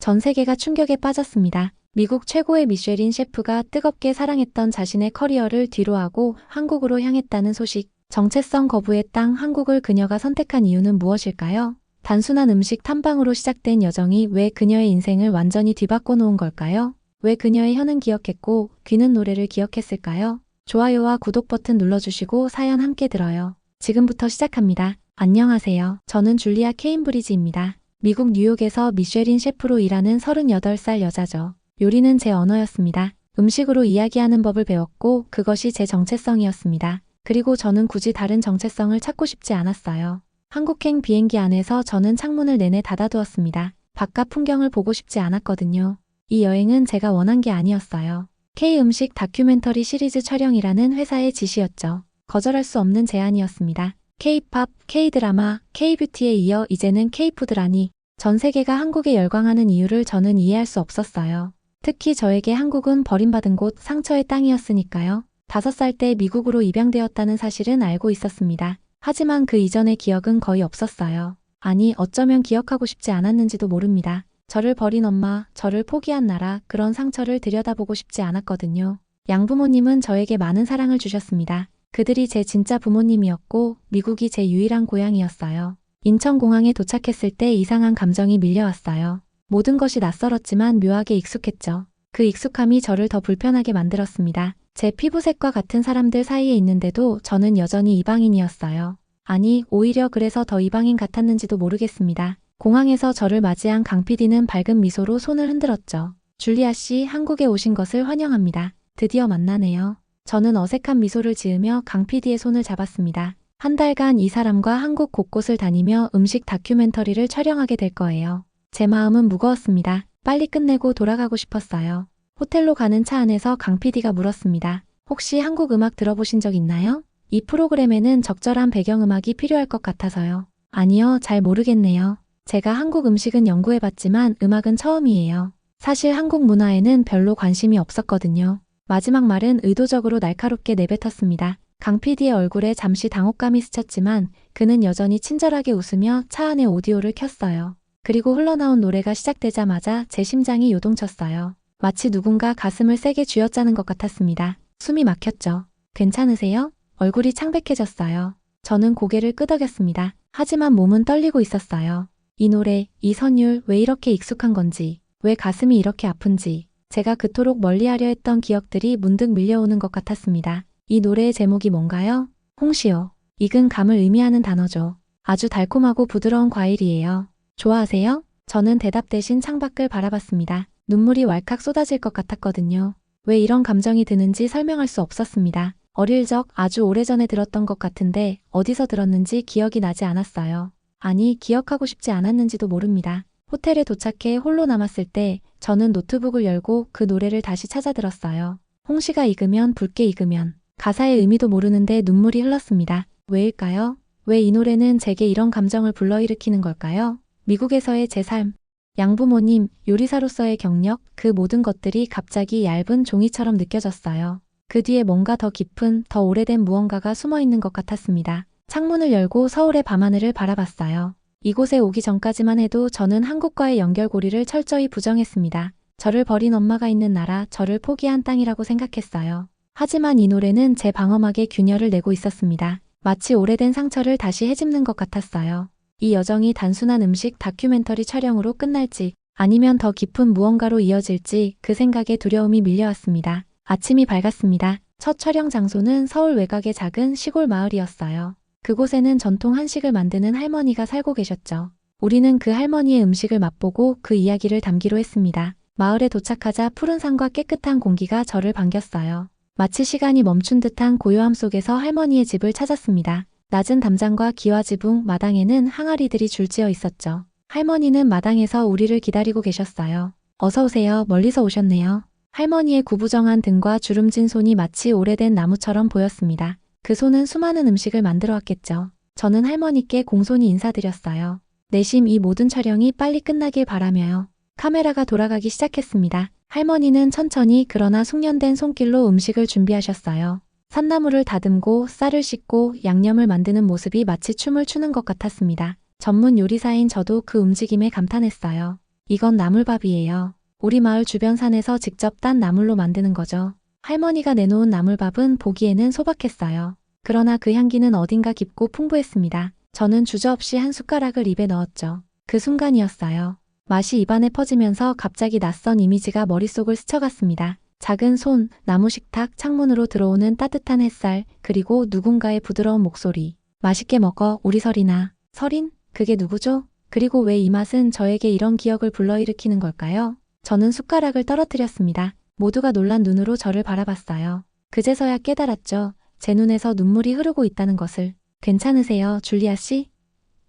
전 세계가 충격에 빠졌습니다. 미국 최고의 미쉐린 셰프가 뜨겁게 사랑했던 자신의 커리어를 뒤로하고 한국으로 향했다는 소식. 정체성 거부의 땅 한국을 그녀가 선택한 이유는 무엇일까요? 단순한 음식 탐방으로 시작된 여정이 왜 그녀의 인생을 완전히 뒤바꿔 놓은 걸까요? 왜 그녀의 혀는 기억했고 귀는 노래를 기억했을까요? 좋아요와 구독 버튼 눌러주시고 사연 함께 들어요. 지금부터 시작합니다. 안녕하세요. 저는 줄리아 케임브리지입니다. 미국 뉴욕에서 미쉐린 셰프로 일하는 38살 여자죠. 요리는 제 언어였습니다. 음식으로 이야기하는 법을 배웠고 그것이 제 정체성이었습니다. 그리고 저는 굳이 다른 정체성을 찾고 싶지 않았어요. 한국행 비행기 안에서 저는 창문을 내내 닫아두었습니다. 바깥 풍경을 보고 싶지 않았거든요. 이 여행은 제가 원한 게 아니었어요. K-음식 다큐멘터리 시리즈 촬영이라는 회사의 지시였죠. 거절할 수 없는 제안이었습니다. K-팝, K-드라마, K-뷰티에 이어 이제는 K-푸드라니. 전 세계가 한국에 열광하는 이유를 저는 이해할 수 없었어요. 특히 저에게 한국은 버림받은 곳, 상처의 땅이었으니까요. 5살 때 미국으로 입양되었다는 사실은 알고 있었습니다. 하지만 그 이전의 기억은 거의 없었어요. 아니, 어쩌면 기억하고 싶지 않았는지도 모릅니다. 저를 버린 엄마, 저를 포기한 나라, 그런 상처를 들여다보고 싶지 않았거든요. 양부모님은 저에게 많은 사랑을 주셨습니다. 그들이 제 진짜 부모님이었고 미국이 제 유일한 고향이었어요. 인천공항에 도착했을 때 이상한 감정이 밀려왔어요. 모든 것이 낯설었지만 묘하게 익숙했죠. 그 익숙함이 저를 더 불편하게 만들었습니다. 제 피부색과 같은 사람들 사이에 있는데도 저는 여전히 이방인이었어요. 아니, 오히려 그래서 더 이방인 같았는지도 모르겠습니다. 공항에서 저를 맞이한 강 PD는 밝은 미소로 손을 흔들었죠. 줄리아 씨, 한국에 오신 것을 환영합니다. 드디어 만나네요. 저는 어색한 미소를 지으며 강 PD의 손을 잡았습니다. 한 달간 이 사람과 한국 곳곳을 다니며 음식 다큐멘터리를 촬영하게 될 거예요. 제 마음은 무거웠습니다. 빨리 끝내고 돌아가고 싶었어요. 호텔로 가는 차 안에서 강 PD가 물었습니다. 혹시 한국 음악 들어보신 적 있나요? 이 프로그램에는 적절한 배경음악이 필요할 것 같아서요. 아니요, 잘 모르겠네요. 제가 한국 음식은 연구해봤지만 음악은 처음이에요. 사실 한국 문화에는 별로 관심이 없었거든요. 마지막 말은 의도적으로 날카롭게 내뱉었습니다. 강 PD의 얼굴에 잠시 당혹감이 스쳤지만 그는 여전히 친절하게 웃으며 차 안의 오디오를 켰어요. 그리고 흘러나온 노래가 시작되자마자 제 심장이 요동쳤어요. 마치 누군가 가슴을 세게 쥐어짜는 것 같았습니다. 숨이 막혔죠. 괜찮으세요? 얼굴이 창백해졌어요. 저는 고개를 끄덕였습니다. 하지만 몸은 떨리고 있었어요. 이 노래, 이 선율, 왜 이렇게 익숙한 건지, 왜 가슴이 이렇게 아픈지, 제가 그토록 멀리하려 했던 기억들이 문득 밀려오는 것 같았습니다. 이 노래의 제목이 뭔가요? 홍시요. 익은 감을 의미하는 단어죠. 아주 달콤하고 부드러운 과일이에요. 좋아하세요? 저는 대답 대신 창밖을 바라봤습니다. 눈물이 왈칵 쏟아질 것 같았거든요. 왜 이런 감정이 드는지 설명할 수 없었습니다. 어릴 적 아주 오래전에 들었던 것 같은데 어디서 들었는지 기억이 나지 않았어요. 아니, 기억하고 싶지 않았는지도 모릅니다. 호텔에 도착해 홀로 남았을 때 저는 노트북을 열고 그 노래를 다시 찾아 들었어요. 홍시가 익으면 붉게 익으면. 가사의 의미도 모르는데 눈물이 흘렀습니다. 왜일까요? 왜 이 노래는 제게 이런 감정을 불러일으키는 걸까요? 미국에서의 제 삶, 양부모님, 요리사로서의 경력, 그 모든 것들이 갑자기 얇은 종이처럼 느껴졌어요. 그 뒤에 뭔가 더 깊은, 더 오래된 무언가가 숨어있는 것 같았습니다. 창문을 열고 서울의 밤하늘을 바라봤어요. 이곳에 오기 전까지만 해도 저는 한국과의 연결고리를 철저히 부정했습니다. 저를 버린 엄마가 있는 나라, 저를 포기한 땅이라고 생각했어요. 하지만 이 노래는 제 방어막에 균열을 내고 있었습니다. 마치 오래된 상처를 다시 헤집는 것 같았어요. 이 여정이 단순한 음식 다큐멘터리 촬영으로 끝날지 아니면 더 깊은 무언가로 이어질지 그 생각에 두려움이 밀려왔습니다. 아침이 밝았습니다. 첫 촬영 장소는 서울 외곽의 작은 시골 마을이었어요. 그곳에는 전통 한식을 만드는 할머니가 살고 계셨죠. 우리는 그 할머니의 음식을 맛보고 그 이야기를 담기로 했습니다. 마을에 도착하자 푸른 산과 깨끗한 공기가 저를 반겼어요. 마치 시간이 멈춘 듯한 고요함 속에서 할머니의 집을 찾았습니다. 낮은 담장과 기와 지붕, 마당에는 항아리들이 줄지어 있었죠. 할머니는 마당에서 우리를 기다리고 계셨어요. 어서 오세요. 멀리서 오셨네요. 할머니의 구부정한 등과 주름진 손이 마치 오래된 나무처럼 보였습니다. 그 손은 수많은 음식을 만들어 왔겠죠. 저는 할머니께 공손히 인사드렸어요. 내심 이 모든 촬영이 빨리 끝나길 바라며요. 카메라가 돌아가기 시작했습니다. 할머니는 천천히 그러나 숙련된 손길로 음식을 준비하셨어요. 산나물을 다듬고 쌀을 씻고 양념을 만드는 모습이 마치 춤을 추는 것 같았습니다. 전문 요리사인 저도 그 움직임에 감탄했어요. 이건 나물밥이에요. 우리 마을 주변 산에서 직접 딴 나물로 만드는 거죠. 할머니가 내놓은 나물밥은 보기에는 소박했어요. 그러나 그 향기는 어딘가 깊고 풍부했습니다. 저는 주저없이 한 숟가락을 입에 넣었죠. 그 순간이었어요. 맛이 입안에 퍼지면서 갑자기 낯선 이미지가 머릿속을 스쳐갔습니다. 작은 손, 나무 식탁, 창문으로 들어오는 따뜻한 햇살, 그리고 누군가의 부드러운 목소리. 맛있게 먹어, 우리 설인아. 설인? 그게 누구죠? 그리고 왜 이 맛은 저에게 이런 기억을 불러일으키는 걸까요? 저는 숟가락을 떨어뜨렸습니다. 모두가 놀란 눈으로 저를 바라봤어요. 그제서야 깨달았죠. 제 눈에서 눈물이 흐르고 있다는 것을. 괜찮으세요, 줄리아 씨?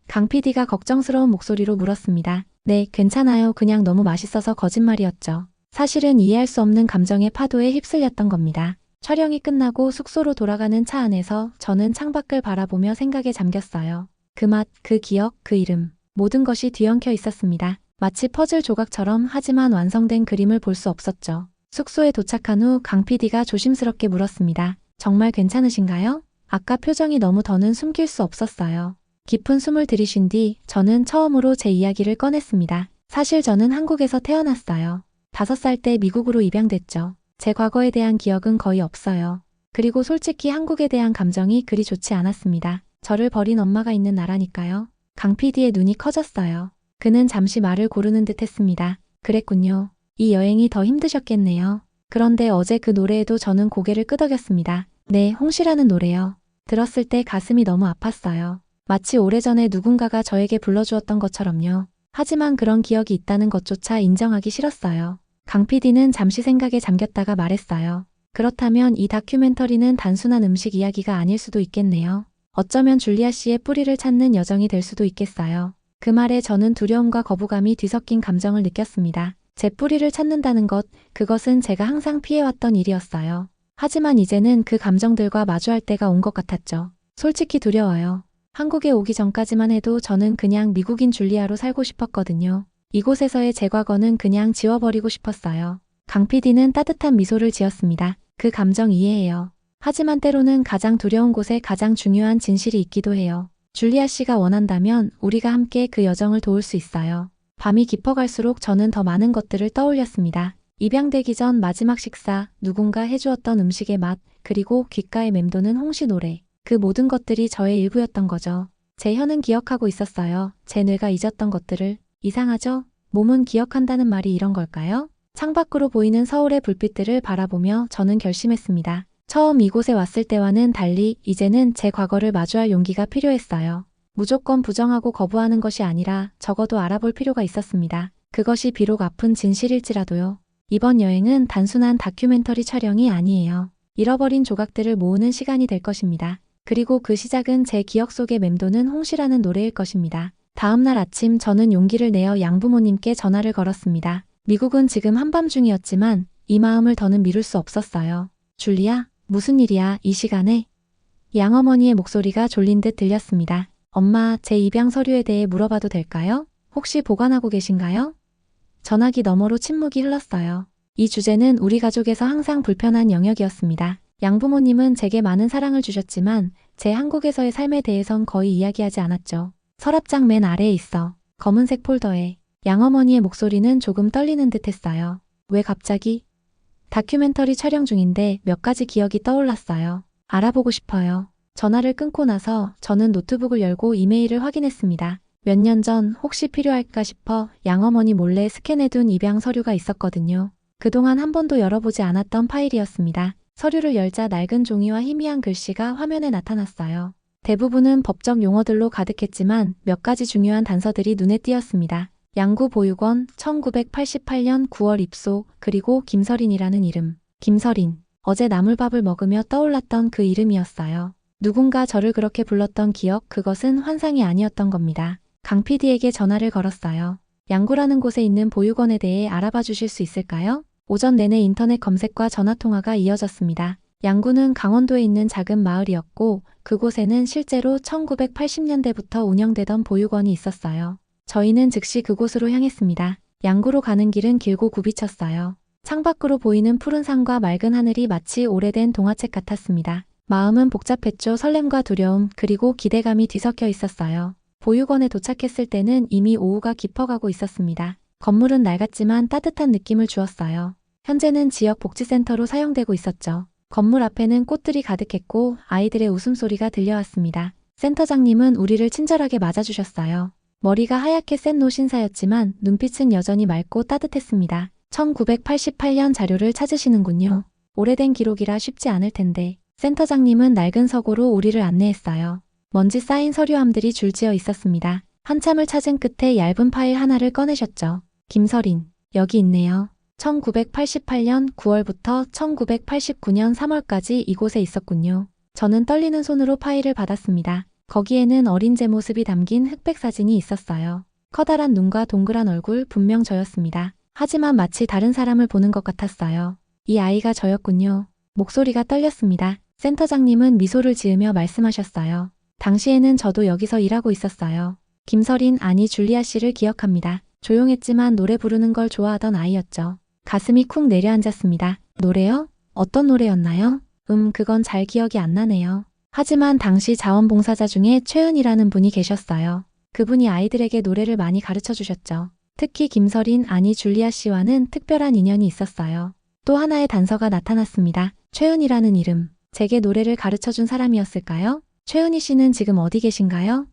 강 PD가 걱정스러운 목소리로 물었습니다. 네, 괜찮아요. 그냥 너무 맛있어서 거짓말이었죠. 사실은 이해할 수 없는 감정의 파도에 휩쓸렸던 겁니다. 촬영이 끝나고 숙소로 돌아가는 차 안에서 저는 창밖을 바라보며 생각에 잠겼어요. 그 맛, 그 기억, 그 이름. 모든 것이 뒤엉켜 있었습니다. 마치 퍼즐 조각처럼. 하지만 완성된 그림을 볼 수 없었죠. 숙소에 도착한 후 강 PD가 조심스럽게 물었습니다. 정말 괜찮으신가요? 아까 표정이 너무 더는 숨길 수 없었어요. 깊은 숨을 들이쉰 뒤 저는 처음으로 제 이야기를 꺼냈습니다. 사실 저는 한국에서 태어났어요. 5살 때 미국으로 입양됐죠. 제 과거에 대한 기억은 거의 없어요. 그리고 솔직히 한국에 대한 감정이 그리 좋지 않았습니다. 저를 버린 엄마가 있는 나라니까요. 강 PD의 눈이 커졌어요. 그는 잠시 말을 고르는 듯 했습니다. 그랬군요. 이 여행이 더 힘드셨겠네요. 그런데 어제 그 노래에도 저는 고개를 끄덕였습니다. 네, 홍시라는 노래요. 들었을 때 가슴이 너무 아팠어요. 마치 오래전에 누군가가 저에게 불러주었던 것처럼요. 하지만 그런 기억이 있다는 것조차 인정하기 싫었어요. 강 PD는 잠시 생각에 잠겼다가 말했어요. 그렇다면 이 다큐멘터리는 단순한 음식 이야기가 아닐 수도 있겠네요. 어쩌면 줄리아 씨의 뿌리를 찾는 여정이 될 수도 있겠어요. 그 말에 저는 두려움과 거부감이 뒤섞인 감정을 느꼈습니다. 제 뿌리를 찾는다는 것, 그것은 제가 항상 피해왔던 일이었어요. 하지만 이제는 그 감정들과 마주할 때가 온 것 같았죠. 솔직히 두려워요. 한국에 오기 전까지만 해도 저는 그냥 미국인 줄리아로 살고 싶었거든요. 이곳에서의 제 과거는 그냥 지워버리고 싶었어요. 강 PD는 따뜻한 미소를 지었습니다. 그 감정 이해해요. 하지만 때로는 가장 두려운 곳에 가장 중요한 진실이 있기도 해요. 줄리아 씨가 원한다면 우리가 함께 그 여정을 도울 수 있어요. 밤이 깊어갈수록 저는 더 많은 것들을 떠올렸습니다. 입양되기 전 마지막 식사, 누군가 해주었던 음식의 맛, 그리고 귓가에 맴도는 홍시 노래. 그 모든 것들이 저의 일부였던 거죠. 제 혀는 기억하고 있었어요. 제 뇌가 잊었던 것들을. 이상하죠? 몸은 기억한다는 말이 이런 걸까요? 창밖으로 보이는 서울의 불빛들을 바라보며 저는 결심했습니다. 처음 이곳에 왔을 때와는 달리 이제는 제 과거를 마주할 용기가 필요했어요. 무조건 부정하고 거부하는 것이 아니라 적어도 알아볼 필요가 있었습니다. 그것이 비록 아픈 진실일지라도요. 이번 여행은 단순한 다큐멘터리 촬영이 아니에요. 잃어버린 조각들을 모으는 시간이 될 것입니다. 그리고 그 시작은 제 기억 속에 맴도는 홍시라는 노래일 것입니다. 다음 날 아침 저는 용기를 내어 양부모님께 전화를 걸었습니다. 미국은 지금 한밤중이었지만 이 마음을 더는 미룰 수 없었어요. 줄리아, 무슨 일이야, 이 시간에? 양어머니의 목소리가 졸린 듯 들렸습니다. 엄마, 제 입양 서류에 대해 물어봐도 될까요? 혹시 보관하고 계신가요? 전화기 너머로 침묵이 흘렀어요. 이 주제는 우리 가족에서 항상 불편한 영역이었습니다. 양부모님은 제게 많은 사랑을 주셨지만 제 한국에서의 삶에 대해선 거의 이야기하지 않았죠. 서랍장 맨 아래에 있어. 검은색 폴더에. 양어머니의 목소리는 조금 떨리는 듯 했어요. 왜 갑자기? 다큐멘터리 촬영 중인데 몇 가지 기억이 떠올랐어요. 알아보고 싶어요. 전화를 끊고 나서 저는 노트북을 열고 이메일을 확인했습니다. 몇 년 전 혹시 필요할까 싶어 양어머니 몰래 스캔해둔 입양 서류가 있었거든요. 그동안 한 번도 열어보지 않았던 파일이었습니다. 서류를 열자 낡은 종이와 희미한 글씨가 화면에 나타났어요. 대부분은 법적 용어들로 가득했지만 몇 가지 중요한 단서들이 눈에 띄었습니다. 양구 보육원, 1988년 9월 입소, 그리고 김설인이라는 이름. 김설인. 어제 나물밥을 먹으며 떠올랐던 그 이름이었어요. 누군가 저를 그렇게 불렀던 기억, 그것은 환상이 아니었던 겁니다. 강 PD에게 전화를 걸었어요. 양구라는 곳에 있는 보육원에 대해 알아봐 주실 수 있을까요? 오전 내내 인터넷 검색과 전화통화가 이어졌습니다. 양구는 강원도에 있는 작은 마을이었고 그곳에는 실제로 1980년대부터 운영되던 보육원이 있었어요. 저희는 즉시 그곳으로 향했습니다. 양구로 가는 길은 길고 굽이쳤어요. 창밖으로 보이는 푸른 산과 맑은 하늘이 마치 오래된 동화책 같았습니다. 마음은 복잡했죠. 설렘과 두려움, 그리고 기대감이 뒤섞여 있었어요. 보육원에 도착했을 때는 이미 오후가 깊어가고 있었습니다. 건물은 낡았지만 따뜻한 느낌을 주었어요. 현재는 지역 복지센터로 사용되고 있었죠. 건물 앞에는 꽃들이 가득했고 아이들의 웃음소리가 들려왔습니다. 센터장님은 우리를 친절하게 맞아주셨어요. 머리가 하얗게 센 노신사였지만 눈빛은 여전히 맑고 따뜻했습니다. 1988년 자료를 찾으시는군요. 오래된 기록이라 쉽지 않을 텐데. 센터장님은 낡은 서고로 우리를 안내했어요. 먼지 쌓인 서류함들이 줄지어 있었습니다. 한참을 찾은 끝에 얇은 파일 하나를 꺼내셨죠. 김서린, 여기 있네요. 1988년 9월부터 1989년 3월까지 이곳에 있었군요. 저는 떨리는 손으로 파일을 받았습니다. 거기에는 어린 제 모습이 담긴 흑백 사진이 있었어요. 커다란 눈과 동그란 얼굴, 분명 저였습니다. 하지만 마치 다른 사람을 보는 것 같았어요. 이 아이가 저였군요. 목소리가 떨렸습니다. 센터장님은 미소를 지으며 말씀하셨어요. 당시에는 저도 여기서 일하고 있었어요. 김서린, 아니 줄리아 씨를 기억합니다. 조용했지만 노래 부르는 걸 좋아하던 아이였죠. 가슴이 쿵 내려앉았습니다. 노래요? 어떤 노래였나요? 그건 잘 기억이 안 나네요. 하지만 당시 자원봉사자 중에 최은이라는 분이 계셨어요. 그분이 아이들에게 노래를 많이 가르쳐 주셨죠. 특히 김서린, 아니 줄리아 씨와는 특별한 인연이 있었어요. 또 하나의 단서가 나타났습니다. 최은이라는 이름, 제게 노래를 가르쳐 준 사람이었을까요? 최은희 씨는 지금 어디 계신가요?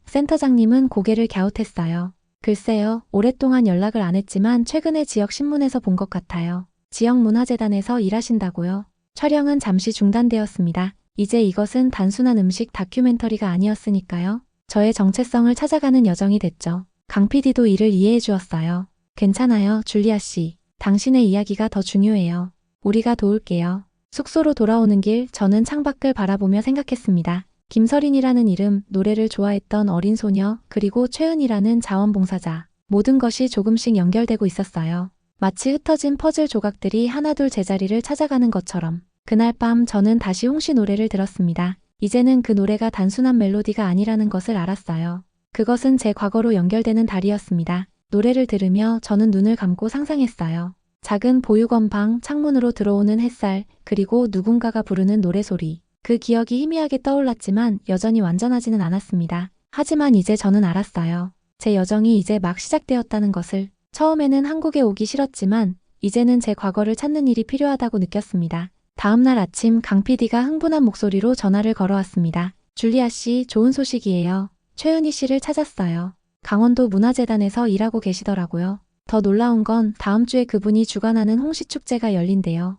센터장님은 고개를 갸웃했어요. 글쎄요, 오랫동안 연락을 안 했지만 최근에 지역 신문에서 본 것 같아요. 지역 문화재단에서 일하신다고요. 촬영은 잠시 중단되었습니다. 이제 이것은 단순한 음식 다큐멘터리가 아니었으니까요. 저의 정체성을 찾아가는 여정이 됐죠. 강 PD도 이를 이해해 주었어요. 괜찮아요, 줄리아 씨. 당신의 이야기가 더 중요해요. 우리가 도울게요. 숙소로 돌아오는 길 저는 창밖을 바라보며 생각했습니다. 김서린이라는 이름, 노래를 좋아했던 어린 소녀, 그리고 최은이라는 자원봉사자. 모든 것이 조금씩 연결되고 있었어요. 마치 흩어진 퍼즐 조각들이 하나둘 제자리를 찾아가는 것처럼. 그날 밤 저는 다시 홍씨 노래를 들었습니다. 이제는 그 노래가 단순한 멜로디가 아니라는 것을 알았어요. 그것은 제 과거로 연결되는 달이었습니다. 노래를 들으며 저는 눈을 감고 상상했어요. 작은 보육원 방, 창문으로 들어오는 햇살, 그리고 누군가가 부르는 노래소리. 그 기억이 희미하게 떠올랐지만 여전히 완전하지는 않았습니다. 하지만 이제 저는 알았어요. 제 여정이 이제 막 시작되었다는 것을. 처음에는 한국에 오기 싫었지만 이제는 제 과거를 찾는 일이 필요하다고 느꼈습니다. 다음 날 아침 강 PD가 흥분한 목소리로 전화를 걸어왔습니다. 줄리아 씨, 좋은 소식이에요. 최은희 씨를 찾았어요. 강원도 문화재단에서 일하고 계시더라고요. 더 놀라운 건 다음 주에 그분이 주관하는 홍시축제가 열린대요.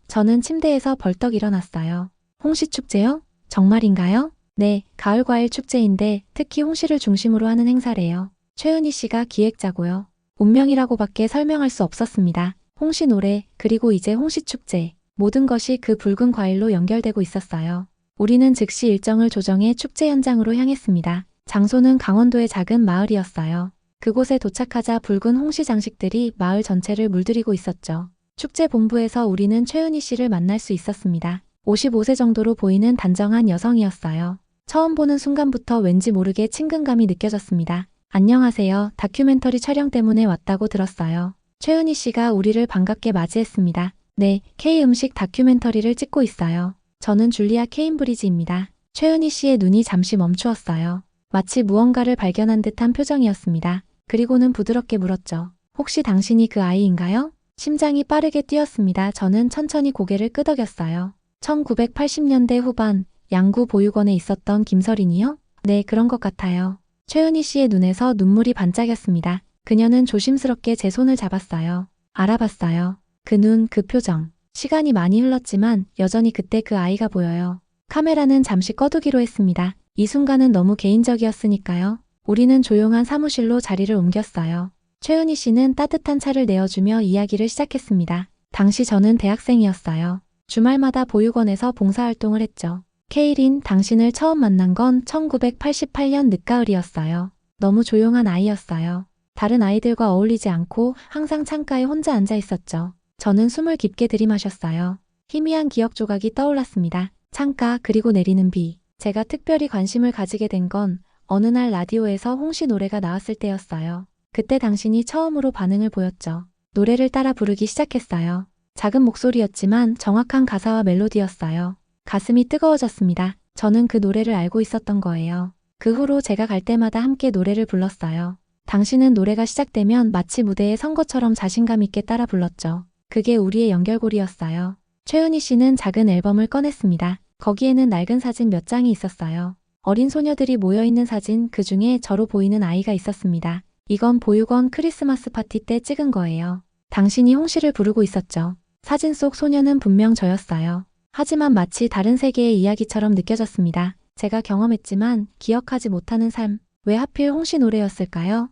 저는 침대에서 벌떡 일어났어요. 홍시축제요? 정말인가요? 네, 가을과일 축제인데 특히 홍시를 중심으로 하는 행사래요. 최은희 씨가 기획자고요. 운명이라고밖에 설명할 수 없었습니다. 홍시 노래, 그리고 이제 홍시축제. 모든 것이 그 붉은 과일로 연결되고 있었어요. 우리는 즉시 일정을 조정해 축제 현장으로 향했습니다. 장소는 강원도의 작은 마을이었어요. 그곳에 도착하자 붉은 홍시 장식들이 마을 전체를 물들이고 있었죠. 축제 본부에서 우리는 최은희 씨를 만날 수 있었습니다. 55세 정도로 보이는 단정한 여성이었어요. 처음 보는 순간부터 왠지 모르게 친근감이 느껴졌습니다. 안녕하세요. 다큐멘터리 촬영 때문에 왔다고 들었어요. 최은희 씨가 우리를 반갑게 맞이했습니다. 네, K음식 다큐멘터리를 찍고 있어요. 저는 줄리아 케임브리지입니다. 최은희 씨의 눈이 잠시 멈추었어요. 마치 무언가를 발견한 듯한 표정이었습니다. 그리고는 부드럽게 물었죠. 혹시 당신이 그 아이인가요? 심장이 빠르게 뛰었습니다. 저는 천천히 고개를 끄덕였어요. 1980년대 후반 양구 보육원에 있었던 김서린이요? 네, 그런 것 같아요. 최은희 씨의 눈에서 눈물이 반짝였습니다. 그녀는 조심스럽게 제 손을 잡았어요. 알아봤어요. 그 눈, 그 표정. 시간이 많이 흘렀지만 여전히 그때 그 아이가 보여요. 카메라는 잠시 꺼두기로 했습니다. 이 순간은 너무 개인적이었으니까요. 우리는 조용한 사무실로 자리를 옮겼어요. 최은희 씨는 따뜻한 차를 내어주며 이야기를 시작했습니다. 당시 저는 대학생이었어요. 주말마다 보육원에서 봉사활동을 했죠. 케이린, 당신을 처음 만난 건 1988년 늦가을이었어요. 너무 조용한 아이였어요. 다른 아이들과 어울리지 않고 항상 창가에 혼자 앉아 있었죠. 저는 숨을 깊게 들이마셨어요. 희미한 기억 조각이 떠올랐습니다. 창가, 그리고 내리는 비. 제가 특별히 관심을 가지게 된 건 어느 날 라디오에서 홍시 노래가 나왔을 때였어요. 그때 당신이 처음으로 반응을 보였죠. 노래를 따라 부르기 시작했어요. 작은 목소리였지만 정확한 가사와 멜로디였어요. 가슴이 뜨거워졌습니다. 저는 그 노래를 알고 있었던 거예요. 그 후로 제가 갈 때마다 함께 노래를 불렀어요. 당신은 노래가 시작되면 마치 무대에 선 것처럼 자신감 있게 따라 불렀죠. 그게 우리의 연결고리였어요. 최은희 씨는 작은 앨범을 꺼냈습니다. 거기에는 낡은 사진 몇 장이 있었어요. 어린 소녀들이 모여있는 사진, 그 중에 저로 보이는 아이가 있었습니다. 이건 보육원 크리스마스 파티 때 찍은 거예요. 당신이 홍 씨를 부르고 있었죠. 사진 속 소녀는 분명 저였어요. 하지만 마치 다른 세계의 이야기처럼 느껴졌습니다. 제가 경험했지만 기억하지 못하는 삶, 왜 하필 홍 씨 노래였을까요?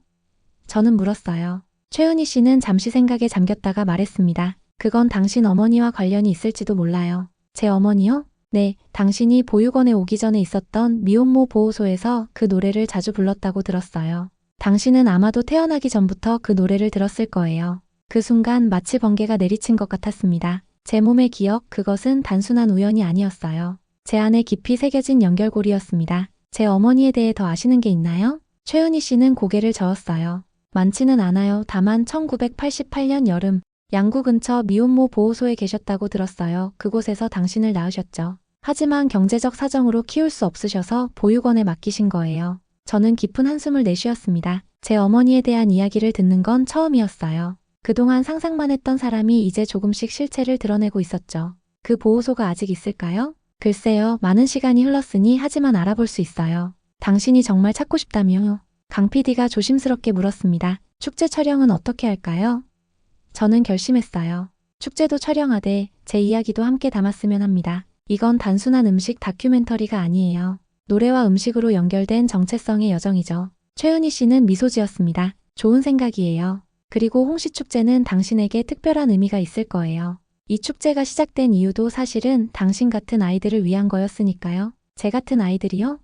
저는 물었어요. 최은희 씨는 잠시 생각에 잠겼다가 말했습니다. 그건 당신 어머니와 관련이 있을지도 몰라요. 제 어머니요? 네, 당신이 보육원에 오기 전에 있었던 미혼모 보호소에서 그 노래를 자주 불렀다고 들었어요. 당신은 아마도 태어나기 전부터 그 노래를 들었을 거예요. 그 순간 마치 번개가 내리친 것 같았습니다. 제 몸의 기억, 그것은 단순한 우연이 아니었어요. 제 안에 깊이 새겨진 연결고리였습니다. 제 어머니에 대해 더 아시는 게 있나요? 최은희 씨는 고개를 저었어요. 많지는 않아요. 다만 1988년 여름, 양구 근처 미혼모 보호소에 계셨다고 들었어요. 그곳에서 당신을 낳으셨죠. 하지만 경제적 사정으로 키울 수 없으셔서 보육원에 맡기신 거예요. 저는 깊은 한숨을 내쉬었습니다. 제 어머니에 대한 이야기를 듣는 건 처음이었어요. 그동안 상상만 했던 사람이 이제 조금씩 실체를 드러내고 있었죠. 그 보호소가 아직 있을까요? 글쎄요, 많은 시간이 흘렀으니 하지만 알아볼 수 있어요. 당신이 정말 찾고 싶다며? 강 PD가 조심스럽게 물었습니다. 축제 촬영은 어떻게 할까요? 저는 결심했어요. 축제도 촬영하되 제 이야기도 함께 담았으면 합니다. 이건 단순한 음식 다큐멘터리가 아니에요. 노래와 음식으로 연결된 정체성의 여정이죠. 최은희 씨는 미소 지었습니다. 좋은 생각이에요. 그리고 홍시 축제는 당신에게 특별한 의미가 있을 거예요. 이 축제가 시작된 이유도 사실은 당신 같은 아이들을 위한 거였으니까요. 제 같은 아이들이요?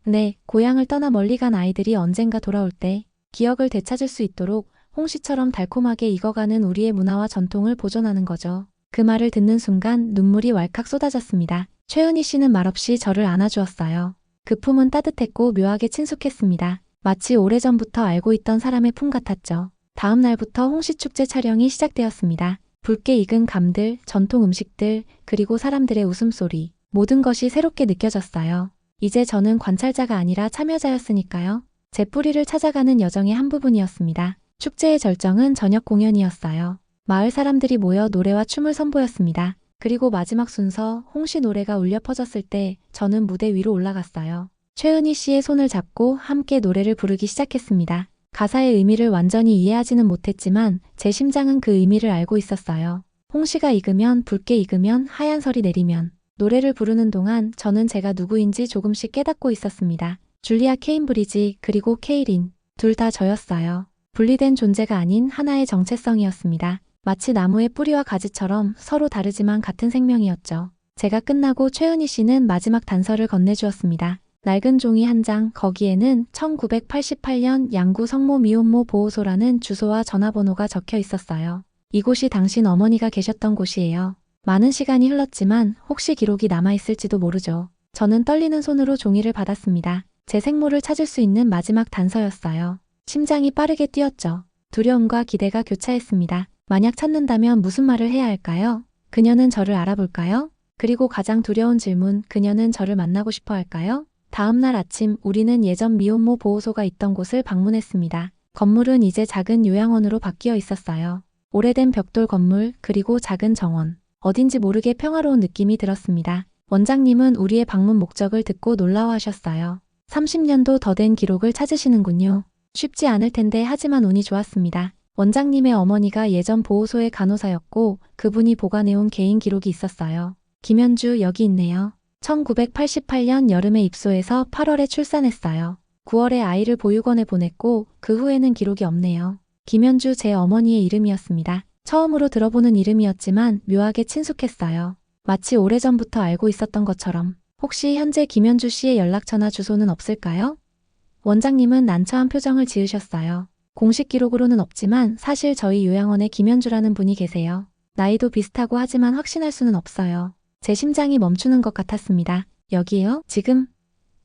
네, 고향을 떠나 멀리 간 아이들이 언젠가 돌아올 때 기억을 되찾을 수 있도록 홍시처럼 달콤하게 익어가는 우리의 문화와 전통을 보존하는 거죠. 그 말을 듣는 순간 눈물이 왈칵 쏟아졌습니다. 최은희 씨는 말없이 저를 안아주었어요. 그 품은 따뜻했고 묘하게 친숙했습니다. 마치 오래전부터 알고 있던 사람의 품 같았죠. 다음 날부터 홍시축제 촬영이 시작되었습니다. 붉게 익은 감들, 전통 음식들, 그리고 사람들의 웃음소리. 모든 것이 새롭게 느껴졌어요. 이제 저는 관찰자가 아니라 참여자였으니까요. 제 뿌리를 찾아가는 여정의 한 부분이었습니다. 축제의 절정은 저녁 공연이었어요. 마을 사람들이 모여 노래와 춤을 선보였습니다. 그리고 마지막 순서 홍시 노래가 울려 퍼졌을 때 저는 무대 위로 올라갔어요. 최은희 씨의 손을 잡고 함께 노래를 부르기 시작했습니다. 가사의 의미를 완전히 이해하지는 못했지만 제 심장은 그 의미를 알고 있었어요. 홍시가 익으면, 붉게 익으면, 하얀 설이 내리면. 노래를 부르는 동안 저는 제가 누구인지 조금씩 깨닫고 있었습니다. 줄리아 케임브리지 그리고 케이린, 둘 다 저였어요. 분리된 존재가 아닌 하나의 정체성이었습니다. 마치 나무의 뿌리와 가지처럼 서로 다르지만 같은 생명이었죠. 제가 끝나고 최은희 씨는 마지막 단서를 건네주었습니다. 낡은 종이 한 장, 거기에는 1988년 양구 성모 미혼모 보호소라는 주소와 전화번호가 적혀 있었어요. 이곳이 당신 어머니가 계셨던 곳이에요. 많은 시간이 흘렀지만 혹시 기록이 남아있을지도 모르죠. 저는 떨리는 손으로 종이를 받았습니다. 제 생모를 찾을 수 있는 마지막 단서였어요. 심장이 빠르게 뛰었죠. 두려움과 기대가 교차했습니다. 만약 찾는다면 무슨 말을 해야 할까요? 그녀는 저를 알아볼까요? 그리고 가장 두려운 질문, 그녀는 저를 만나고 싶어 할까요? 다음 날 아침 우리는 예전 미혼모 보호소가 있던 곳을 방문했습니다. 건물은 이제 작은 요양원으로 바뀌어 있었어요. 오래된 벽돌 건물, 그리고 작은 정원. 어딘지 모르게 평화로운 느낌이 들었습니다. 원장님은 우리의 방문 목적을 듣고 놀라워하셨어요. 30년도 더 된 기록을 찾으시는군요. 쉽지 않을 텐데 하지만 운이 좋았습니다. 원장님의 어머니가 예전 보호소의 간호사였고 그분이 보관해온 개인 기록이 있었어요. 김현주 여기 있네요. 1988년 여름에 입소해서 8월에 출산했어요. 9월에 아이를 보육원에 보냈고 그 후에는 기록이 없네요. 김현주 제 어머니의 이름이었습니다. 처음으로 들어보는 이름이었지만 묘하게 친숙했어요. 마치 오래전부터 알고 있었던 것처럼. 혹시 현재 김현주 씨의 연락처나 주소는 없을까요? 원장님은 난처한 표정을 지으셨어요. 공식 기록으로는 없지만 사실 저희 요양원에 김현주라는 분이 계세요. 나이도 비슷하고 하지만 확신할 수는 없어요. 제 심장이 멈추는 것 같았습니다. 여기요? 지금?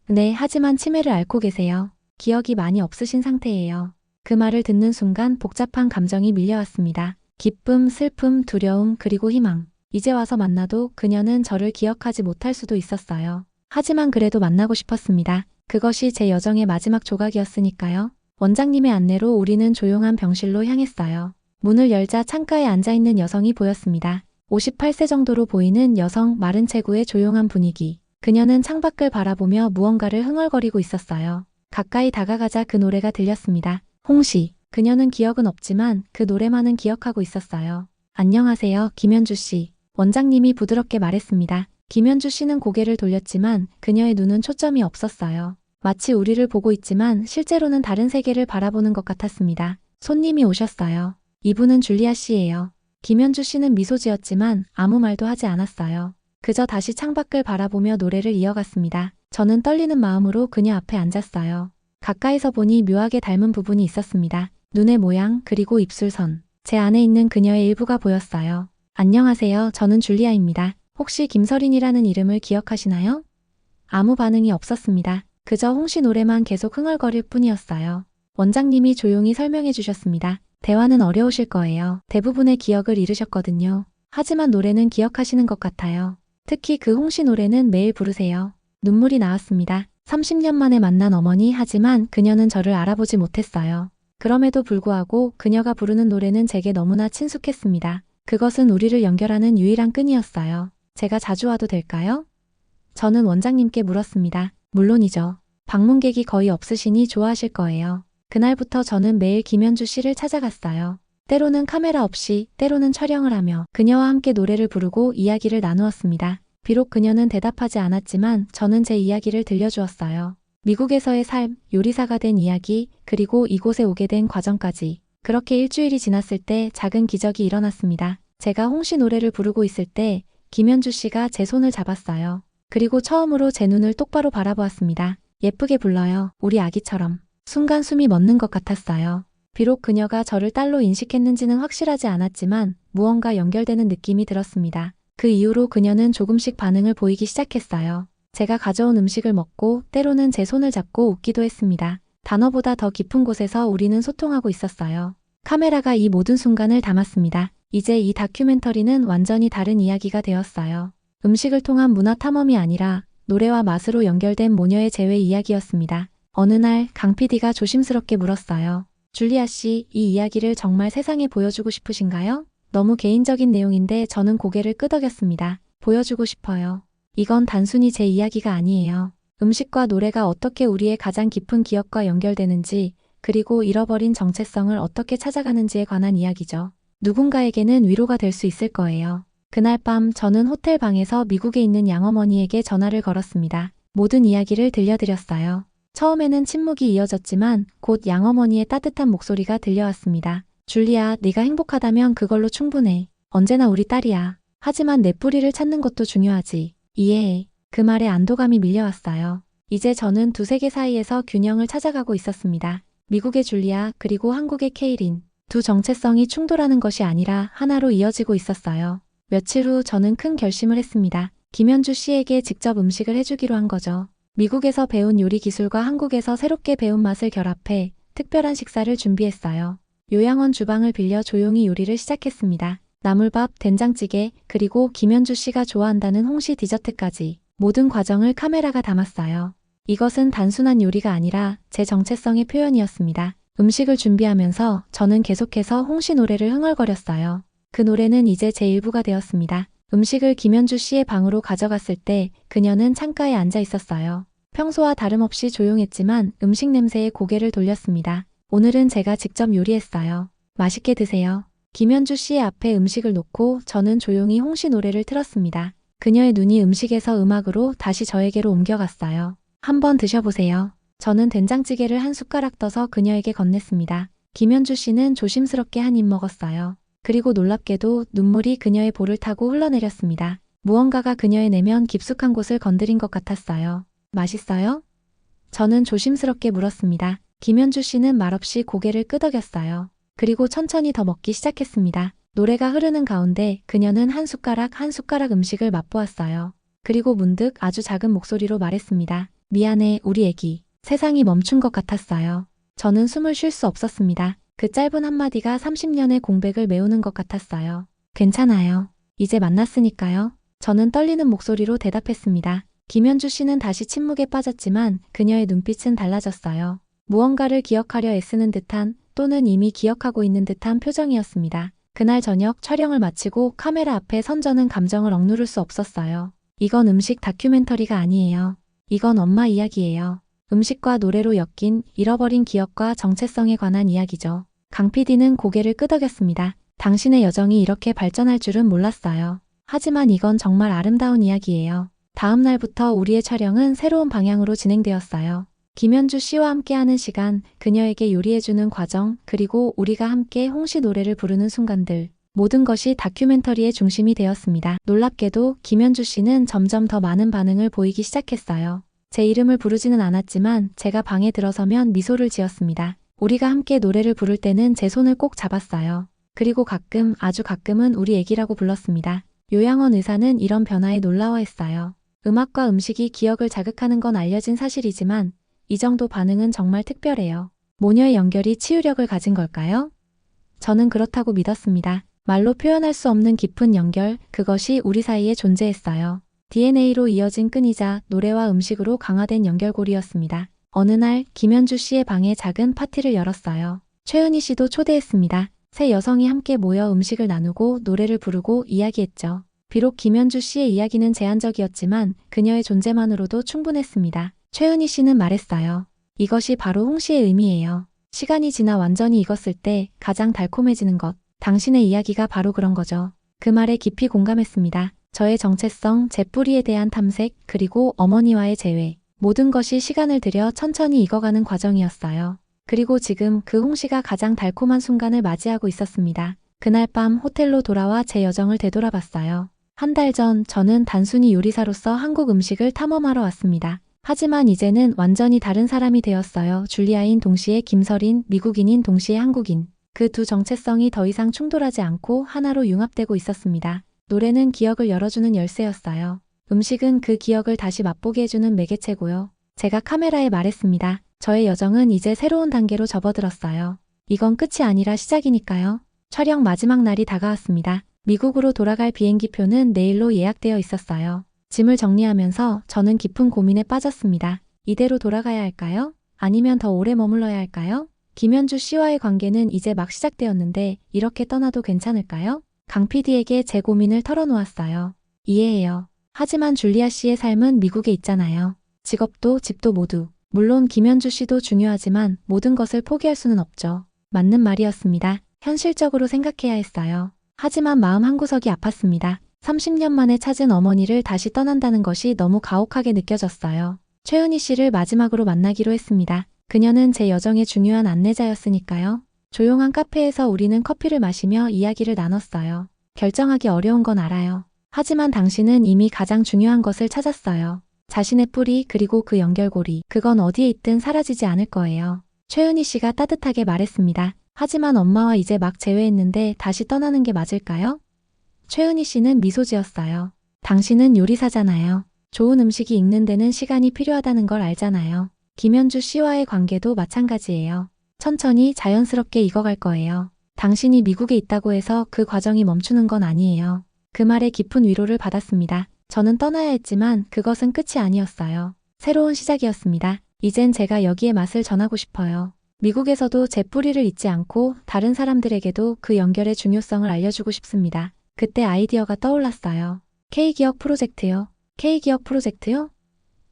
네, 하지만 치매를 앓고 계세요. 기억이 많이 없으신 상태예요. 그 말을 듣는 순간 복잡한 감정이 밀려왔습니다. 기쁨, 슬픔, 두려움, 그리고 희망. 이제 와서 만나도 그녀는 저를 기억하지 못할 수도 있었어요. 하지만 그래도 만나고 싶었습니다. 그것이 제 여정의 마지막 조각이었으니까요. 원장님의 안내로 우리는 조용한 병실로 향했어요. 문을 열자 창가에 앉아있는 여성이 보였습니다. 58세 정도로 보이는 여성, 마른 체구의 조용한 분위기. 그녀는 창밖을 바라보며 무언가를 흥얼거리고 있었어요. 가까이 다가가자 그 노래가 들렸습니다. 홍시. 그녀는 기억은 없지만 그 노래만은 기억하고 있었어요. 안녕하세요, 김현주 씨. 원장님이 부드럽게 말했습니다. 김현주 씨는 고개를 돌렸지만 그녀의 눈은 초점이 없었어요. 마치 우리를 보고 있지만 실제로는 다른 세계를 바라보는 것 같았습니다. 손님이 오셨어요. 이분은 줄리아 씨예요. 김현주 씨는 미소 지었지만 아무 말도 하지 않았어요. 그저 다시 창밖을 바라보며 노래를 이어갔습니다. 저는 떨리는 마음으로 그녀 앞에 앉았어요. 가까이서 보니 묘하게 닮은 부분이 있었습니다. 눈의 모양 그리고 입술선. 제 안에 있는 그녀의 일부가 보였어요. 안녕하세요. 저는 줄리아입니다. 혹시 김서린이라는 이름을 기억하시나요? 아무 반응이 없었습니다. 그저 홍시 노래만 계속 흥얼거릴 뿐이었어요. 원장님이 조용히 설명해 주셨습니다. 대화는 어려우실 거예요. 대부분의 기억을 잃으셨거든요. 하지만 노래는 기억하시는 것 같아요. 특히 그 홍시 노래는 매일 부르세요. 눈물이 나왔습니다. 30년 만에 만난 어머니, 하지만 그녀는 저를 알아보지 못했어요. 그럼에도 불구하고 그녀가 부르는 노래는 제게 너무나 친숙했습니다. 그것은 우리를 연결하는 유일한 끈이었어요. 제가 자주 와도 될까요? 저는 원장님께 물었습니다. 물론이죠. 방문객이 거의 없으시니 좋아하실 거예요. 그날부터 저는 매일 김현주 씨를 찾아갔어요. 때로는 카메라 없이, 때로는 촬영을 하며 그녀와 함께 노래를 부르고 이야기를 나누었습니다. 비록 그녀는 대답하지 않았지만 저는 제 이야기를 들려주었어요. 미국에서의 삶, 요리사가 된 이야기, 그리고 이곳에 오게 된 과정까지. 그렇게 일주일이 지났을 때 작은 기적이 일어났습니다. 제가 홍시 노래를 부르고 있을 때 김현주 씨가 제 손을 잡았어요. 그리고 처음으로 제 눈을 똑바로 바라보았습니다. 예쁘게 불러요. 우리 아기처럼. 순간 숨이 멎는 것 같았어요. 비록 그녀가 저를 딸로 인식했는지는 확실하지 않았지만 무언가 연결되는 느낌이 들었습니다. 그 이후로 그녀는 조금씩 반응을 보이기 시작했어요. 제가 가져온 음식을 먹고 때로는 제 손을 잡고 웃기도 했습니다. 단어보다 더 깊은 곳에서 우리는 소통하고 있었어요. 카메라가 이 모든 순간을 담았습니다. 이제 이 다큐멘터리는 완전히 다른 이야기가 되었어요. 음식을 통한 문화 탐험이 아니라 노래와 맛으로 연결된 모녀의 재회 이야기였습니다. 어느 날 강 PD가 조심스럽게 물었어요. 줄리아 씨, 이 이야기를 정말 세상에 보여주고 싶으신가요? 너무 개인적인 내용인데 저는 고개를 끄덕였습니다. 보여주고 싶어요. 이건 단순히 제 이야기가 아니에요. 음식과 노래가 어떻게 우리의 가장 깊은 기억과 연결되는지, 그리고 잃어버린 정체성을 어떻게 찾아가는지에 관한 이야기죠. 누군가에게는 위로가 될 수 있을 거예요. 그날 밤 저는 호텔 방에서 미국에 있는 양어머니에게 전화를 걸었습니다. 모든 이야기를 들려드렸어요. 처음에는 침묵이 이어졌지만 곧 양어머니의 따뜻한 목소리가 들려왔습니다. 줄리아, 네가 행복하다면 그걸로 충분해. 언제나 우리 딸이야. 하지만 내 뿌리를 찾는 것도 중요하지. 이해해. 그 말에 안도감이 밀려왔어요. 이제 저는 두 세계 사이에서 균형을 찾아가고 있었습니다. 미국의 줄리아 그리고 한국의 케이린. 두 정체성이 충돌하는 것이 아니라 하나로 이어지고 있었어요. 며칠 후 저는 큰 결심을 했습니다. 김현주 씨에게 직접 음식을 해주기로 한 거죠. 미국에서 배운 요리 기술과 한국에서 새롭게 배운 맛을 결합해 특별한 식사를 준비했어요. 요양원 주방을 빌려 조용히 요리를 시작했습니다. 나물밥, 된장찌개, 그리고 김현주 씨가 좋아한다는 홍시 디저트까지 모든 과정을 카메라가 담았어요. 이것은 단순한 요리가 아니라 제 정체성의 표현이었습니다. 음식을 준비하면서 저는 계속해서 홍시 노래를 흥얼거렸어요. 그 노래는 이제 제 일부가 되었습니다. 음식을 김현주 씨의 방으로 가져갔을 때 그녀는 창가에 앉아 있었어요. 평소와 다름없이 조용했지만 음식 냄새에 고개를 돌렸습니다. 오늘은 제가 직접 요리했어요. 맛있게 드세요. 김현주 씨의 앞에 음식을 놓고 저는 조용히 홍시 노래를 틀었습니다. 그녀의 눈이 음식에서 음악으로 다시 저에게로 옮겨갔어요. 한번 드셔보세요. 저는 된장찌개를 한 숟가락 떠서 그녀에게 건넸습니다. 김현주 씨는 조심스럽게 한 입 먹었어요. 그리고 놀랍게도 눈물이 그녀의 볼을 타고 흘러내렸습니다. 무언가가 그녀의 내면 깊숙한 곳을 건드린 것 같았어요. 맛있어요? 저는 조심스럽게 물었습니다. 김현주 씨는 말없이 고개를 끄덕였어요. 그리고 천천히 더 먹기 시작했습니다. 노래가 흐르는 가운데 그녀는 한 숟가락 한 숟가락 음식을 맛보았어요. 그리고 문득 아주 작은 목소리로 말했습니다. 미안해, 우리 애기. 세상이 멈춘 것 같았어요. 저는 숨을 쉴 수 없었습니다. 그 짧은 한마디가 30년의 공백을 메우는 것 같았어요. 괜찮아요. 이제 만났으니까요. 저는 떨리는 목소리로 대답했습니다. 김현주 씨는 다시 침묵에 빠졌지만 그녀의 눈빛은 달라졌어요. 무언가를 기억하려 애쓰는 듯한 또는 이미 기억하고 있는 듯한 표정이었습니다. 그날 저녁 촬영을 마치고 카메라 앞에 선 저는 감정을 억누를 수 없었어요. 이건 음식 다큐멘터리가 아니에요. 이건 엄마 이야기예요. 음식과 노래로 엮인 잃어버린 기억과 정체성에 관한 이야기죠. 강 PD는 고개를 끄덕였습니다. 당신의 여정이 이렇게 발전할 줄은 몰랐어요. 하지만 이건 정말 아름다운 이야기예요. 다음 날부터 우리의 촬영은 새로운 방향으로 진행되었어요. 김현주 씨와 함께하는 시간, 그녀에게 요리해주는 과정, 그리고 우리가 함께 홍시 노래를 부르는 순간들. 모든 것이 다큐멘터리의 중심이 되었습니다. 놀랍게도 김현주 씨는 점점 더 많은 반응을 보이기 시작했어요. 제 이름을 부르지는 않았지만 제가 방에 들어서면 미소를 지었습니다. 우리가 함께 노래를 부를 때는 제 손을 꼭 잡았어요. 그리고 가끔, 아주 가끔은 우리 애기라고 불렀습니다. 요양원 의사는 이런 변화에 놀라워했어요. 음악과 음식이 기억을 자극하는 건 알려진 사실이지만 이 정도 반응은 정말 특별해요. 모녀의 연결이 치유력을 가진 걸까요? 저는 그렇다고 믿었습니다. 말로 표현할 수 없는 깊은 연결, 그것이 우리 사이에 존재했어요. DNA로 이어진 끈이자 노래와 음식으로 강화된 연결고리였습니다. 어느 날 김현주 씨의 방에 작은 파티를 열었어요. 최은희 씨도 초대했습니다. 세 여성이 함께 모여 음식을 나누고 노래를 부르고 이야기했죠. 비록 김현주 씨의 이야기는 제한적이었지만 그녀의 존재만으로도 충분했습니다. 최은희 씨는 말했어요. 이것이 바로 홍시의 의미예요. 시간이 지나 완전히 익었을 때 가장 달콤해지는 것. 당신의 이야기가 바로 그런 거죠. 그 말에 깊이 공감했습니다. 저의 정체성, 제 뿌리에 대한 탐색, 그리고 어머니와의 재회. 모든 것이 시간을 들여 천천히 익어가는 과정이었어요. 그리고 지금 그 홍시가 가장 달콤한 순간을 맞이하고 있었습니다. 그날 밤 호텔로 돌아와 제 여정을 되돌아봤어요. 한 달 전 저는 단순히 요리사로서 한국 음식을 탐험하러 왔습니다. 하지만 이제는 완전히 다른 사람이 되었어요. 줄리아인 동시에 김설인, 미국인인 동시에 한국인. 그 두 정체성이 더 이상 충돌하지 않고 하나로 융합되고 있었습니다. 노래는 기억을 열어주는 열쇠였어요. 음식은 그 기억을 다시 맛보게 해주는 매개체고요. 제가 카메라에 말했습니다. 저의 여정은 이제 새로운 단계로 접어들었어요. 이건 끝이 아니라 시작이니까요. 촬영 마지막 날이 다가왔습니다. 미국으로 돌아갈 비행기표는 내일로 예약되어 있었어요. 짐을 정리하면서 저는 깊은 고민에 빠졌습니다. 이대로 돌아가야 할까요? 아니면 더 오래 머물러야 할까요? 김현주 씨와의 관계는 이제 막 시작되었는데 이렇게 떠나도 괜찮을까요? 강 PD에게 제 고민을 털어놓았어요. 이해해요. 하지만 줄리아 씨의 삶은 미국에 있잖아요. 직업도 집도 모두. 물론 김현주 씨도 중요하지만 모든 것을 포기할 수는 없죠. 맞는 말이었습니다. 현실적으로 생각해야 했어요. 하지만 마음 한구석이 아팠습니다. 30년 만에 찾은 어머니를 다시 떠난다는 것이 너무 가혹하게 느껴졌어요. 최은희 씨를 마지막으로 만나기로 했습니다. 그녀는 제 여정의 중요한 안내자였으니까요. 조용한 카페에서 우리는 커피를 마시며 이야기를 나눴어요. 결정하기 어려운 건 알아요. 하지만 당신은 이미 가장 중요한 것을 찾았어요. 자신의 뿌리 그리고 그 연결고리. 그건 어디에 있든 사라지지 않을 거예요. 최은희 씨가 따뜻하게 말했습니다. 하지만 엄마와 이제 막 재회했는데 다시 떠나는 게 맞을까요? 최은희 씨는 미소 지었어요. 당신은 요리사잖아요. 좋은 음식이 익는 데는 시간이 필요하다는 걸 알잖아요. 김현주 씨와의 관계도 마찬가지예요. 천천히 자연스럽게 익어갈 거예요. 당신이 미국에 있다고 해서 그 과정이 멈추는 건 아니에요. 그 말에 깊은 위로를 받았습니다. 저는 떠나야 했지만 그것은 끝이 아니었어요. 새로운 시작이었습니다. 이젠 제가 여기에 맛을 전하고 싶어요. 미국에서도 제 뿌리를 잊지 않고 다른 사람들에게도 그 연결의 중요성을 알려주고 싶습니다. 그때 아이디어가 떠올랐어요. K기억 프로젝트요. K기억 프로젝트요?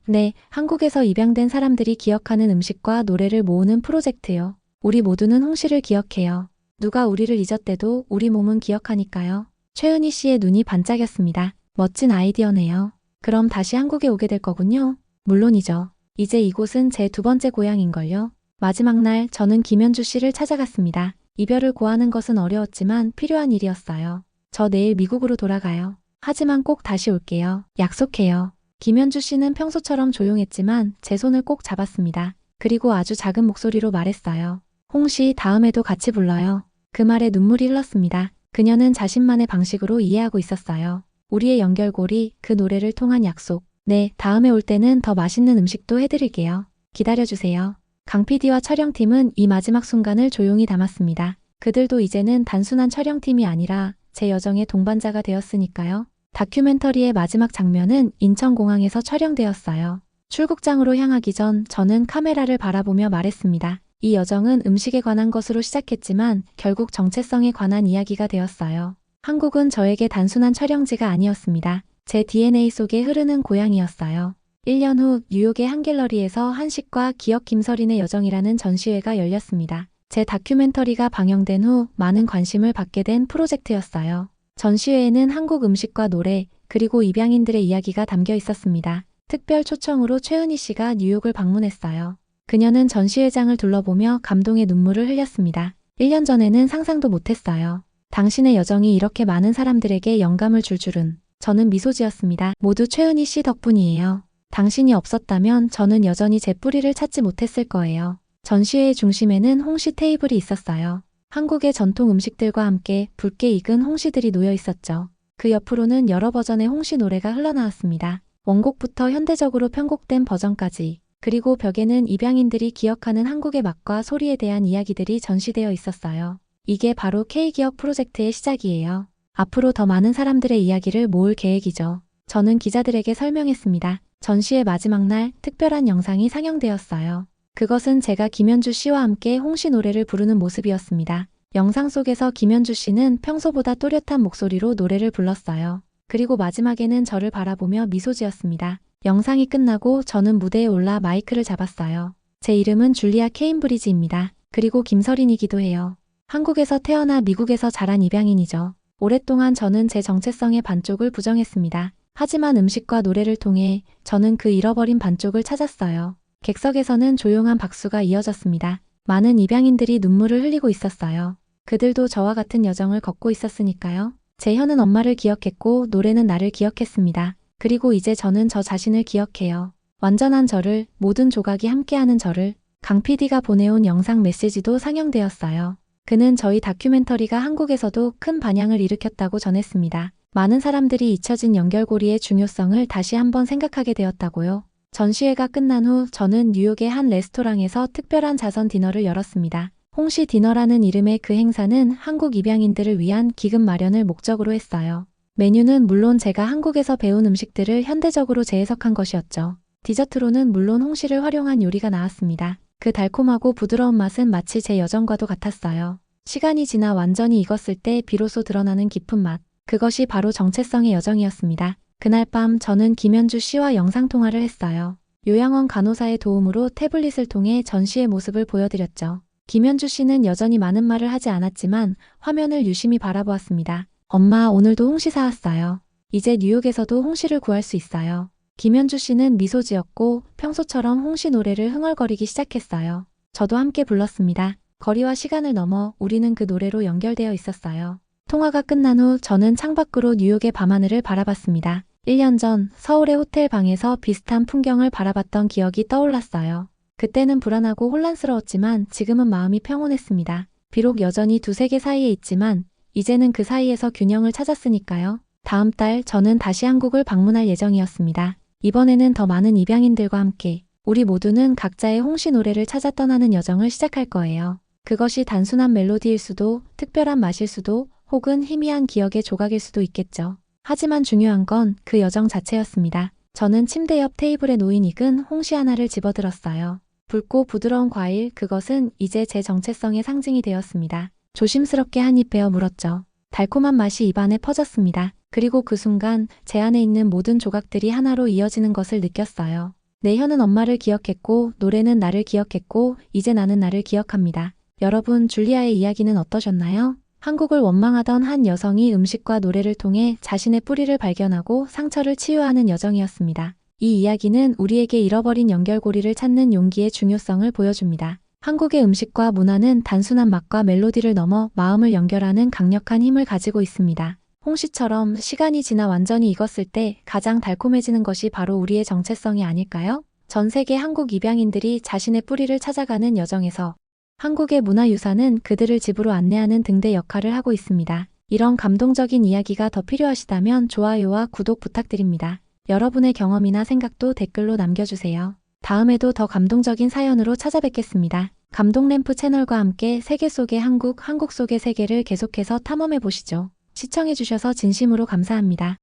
네, 한국에서 입양된 사람들이 기억하는 음식과 노래를 모으는 프로젝트요. 우리 모두는 홍시를 기억해요. 누가 우리를 잊었대도 우리 몸은 기억하니까요. 최은희 씨의 눈이 반짝였습니다. 멋진 아이디어네요. 그럼 다시 한국에 오게 될 거군요. 물론이죠. 이제 이곳은 제 두 번째 고향인걸요. 마지막 날 저는 김현주 씨를 찾아갔습니다. 이별을 고하는 것은 어려웠지만 필요한 일이었어요. 저 내일 미국으로 돌아가요. 하지만 꼭 다시 올게요. 약속해요. 김현주 씨는 평소처럼 조용했지만 제 손을 꼭 잡았습니다. 그리고 아주 작은 목소리로 말했어요. 홍시 다음에도 같이 불러요. 그 말에 눈물이 흘렀습니다. 그녀는 자신만의 방식으로 이해하고 있었어요. 우리의 연결고리, 그 노래를 통한 약속. 네, 다음에 올 때는 더 맛있는 음식도 해드릴게요. 기다려주세요. 강 PD와 촬영팀은 이 마지막 순간을 조용히 담았습니다. 그들도 이제는 단순한 촬영팀이 아니라 제 여정의 동반자가 되었으니까요. 다큐멘터리의 마지막 장면은 인천공항에서 촬영되었어요. 출국장으로 향하기 전 저는 카메라를 바라보며 말했습니다. 이 여정은 음식에 관한 것으로 시작했지만 결국 정체성에 관한 이야기가 되었어요. 한국은 저에게 단순한 촬영지가 아니었습니다. 제 DNA 속에 흐르는 고향이었어요. 1년 후 뉴욕의 한 갤러리에서 한식과 기억 김서린의 여정이라는 전시회가 열렸습니다. 제 다큐멘터리가 방영된 후 많은 관심을 받게 된 프로젝트였어요. 전시회에는 한국 음식과 노래, 그리고 입양인들의 이야기가 담겨 있었습니다. 특별 초청으로 최은희 씨가 뉴욕을 방문했어요. 그녀는 전시회장을 둘러보며 감동의 눈물을 흘렸습니다. 1년 전에는 상상도 못했어요. 당신의 여정이 이렇게 많은 사람들에게 영감을 줄 줄은. 저는 미소 지었습니다. 모두 최은희 씨 덕분이에요. 당신이 없었다면 저는 여전히 제 뿌리를 찾지 못했을 거예요. 전시회의 중심에는 홍시 테이블이 있었어요. 한국의 전통 음식들과 함께 붉게 익은 홍시들이 놓여 있었죠. 그 옆으로는 여러 버전의 홍시 노래가 흘러나왔습니다. 원곡부터 현대적으로 편곡된 버전까지. 그리고 벽에는 입양인들이 기억하는 한국의 맛과 소리에 대한 이야기들이 전시되어 있었어요. 이게 바로 K기억 프로젝트의 시작이에요. 앞으로 더 많은 사람들의 이야기를 모을 계획이죠. 저는 기자들에게 설명했습니다. 전시의 마지막 날 특별한 영상이 상영되었어요. 그것은 제가 김현주 씨와 함께 홍시 노래를 부르는 모습이었습니다. 영상 속에서 김현주 씨는 평소보다 또렷한 목소리로 노래를 불렀어요. 그리고 마지막에는 저를 바라보며 미소 지었습니다. 영상이 끝나고 저는 무대에 올라 마이크를 잡았어요. 제 이름은 줄리아 케임브리지입니다. 그리고 김서린이기도 해요. 한국에서 태어나 미국에서 자란 입양인이죠. 오랫동안 저는 제 정체성의 반쪽을 부정했습니다. 하지만 음식과 노래를 통해 저는 그 잃어버린 반쪽을 찾았어요. 객석에서는 조용한 박수가 이어졌습니다. 많은 입양인들이 눈물을 흘리고 있었어요. 그들도 저와 같은 여정을 걷고 있었으니까요. 제 혀는 엄마를 기억했고 노래는 나를 기억했습니다. 그리고 이제 저는 저 자신을 기억해요. 완전한 저를, 모든 조각이 함께하는 저를. 강 PD가 보내온 영상 메시지도 상영되었어요. 그는 저희 다큐멘터리가 한국에서도 큰 반향을 일으켰다고 전했습니다. 많은 사람들이 잊혀진 연결고리의 중요성을 다시 한번 생각하게 되었다고요. 전시회가 끝난 후 저는 뉴욕의 한 레스토랑에서 특별한 자선 디너를 열었습니다. 홍시 디너라는 이름의 그 행사는 한국 입양인들을 위한 기금 마련을 목적으로 했어요. 메뉴는 물론 제가 한국에서 배운 음식들을 현대적으로 재해석한 것이었죠. 디저트로는 물론 홍시를 활용한 요리가 나왔습니다. 그 달콤하고 부드러운 맛은 마치 제 여정과도 같았어요. 시간이 지나 완전히 익었을 때 비로소 드러나는 깊은 맛. 그것이 바로 정체성의 여정이었습니다. 그날 밤 저는 김현주 씨와 영상통화를 했어요. 요양원 간호사의 도움으로 태블릿을 통해 전시의 모습을 보여드렸죠. 김현주 씨는 여전히 많은 말을 하지 않았지만 화면을 유심히 바라보았습니다. 엄마, 오늘도 홍시 사왔어요. 이제 뉴욕에서도 홍시를 구할 수 있어요. 김현주 씨는 미소 지었고 평소처럼 홍시 노래를 흥얼거리기 시작했어요. 저도 함께 불렀습니다. 거리와 시간을 넘어 우리는 그 노래로 연결되어 있었어요. 통화가 끝난 후 저는 창밖으로 뉴욕의 밤하늘을 바라봤습니다. 1년 전 서울의 호텔 방에서 비슷한 풍경을 바라봤던 기억이 떠올랐어요. 그때는 불안하고 혼란스러웠지만 지금은 마음이 평온했습니다. 비록 여전히 두 세계 사이에 있지만 이제는 그 사이에서 균형을 찾았으니까요. 다음 달 저는 다시 한국을 방문할 예정이었습니다. 이번에는 더 많은 입양인들과 함께 우리 모두는 각자의 홍시 노래를 찾아 떠나는 여정을 시작할 거예요. 그것이 단순한 멜로디일 수도, 특별한 맛일 수도, 혹은 희미한 기억의 조각일 수도 있겠죠. 하지만 중요한 건 그 여정 자체였습니다. 저는 침대 옆 테이블에 놓인 익은 홍시 하나를 집어들었어요. 붉고 부드러운 과일, 그것은 이제 제 정체성의 상징이 되었습니다. 조심스럽게 한 입 베어 물었죠. 달콤한 맛이 입안에 퍼졌습니다. 그리고 그 순간 제 안에 있는 모든 조각들이 하나로 이어지는 것을 느꼈어요. 내 혀는 엄마를 기억했고 노래는 나를 기억했고 이제 나는 나를 기억합니다. 여러분, 줄리아의 이야기는 어떠셨나요? 한국을 원망하던 한 여성이 음식과 노래를 통해 자신의 뿌리를 발견하고 상처를 치유하는 여정이었습니다. 이 이야기는 우리에게 잃어버린 연결고리를 찾는 용기의 중요성을 보여줍니다. 한국의 음식과 문화는 단순한 맛과 멜로디를 넘어 마음을 연결하는 강력한 힘을 가지고 있습니다. 홍시처럼 시간이 지나 완전히 익었을 때 가장 달콤해지는 것이 바로 우리의 정체성이 아닐까요? 전 세계 한국 입양인들이 자신의 뿌리를 찾아가는 여정에서 한국의 문화유산은 그들을 집으로 안내하는 등대 역할을 하고 있습니다. 이런 감동적인 이야기가 더 필요하시다면 좋아요와 구독 부탁드립니다. 여러분의 경험이나 생각도 댓글로 남겨주세요. 다음에도 더 감동적인 사연으로 찾아뵙겠습니다. 감동램프 채널과 함께 세계 속의 한국, 한국 속의 세계를 계속해서 탐험해 보시죠. 시청해주셔서 진심으로 감사합니다.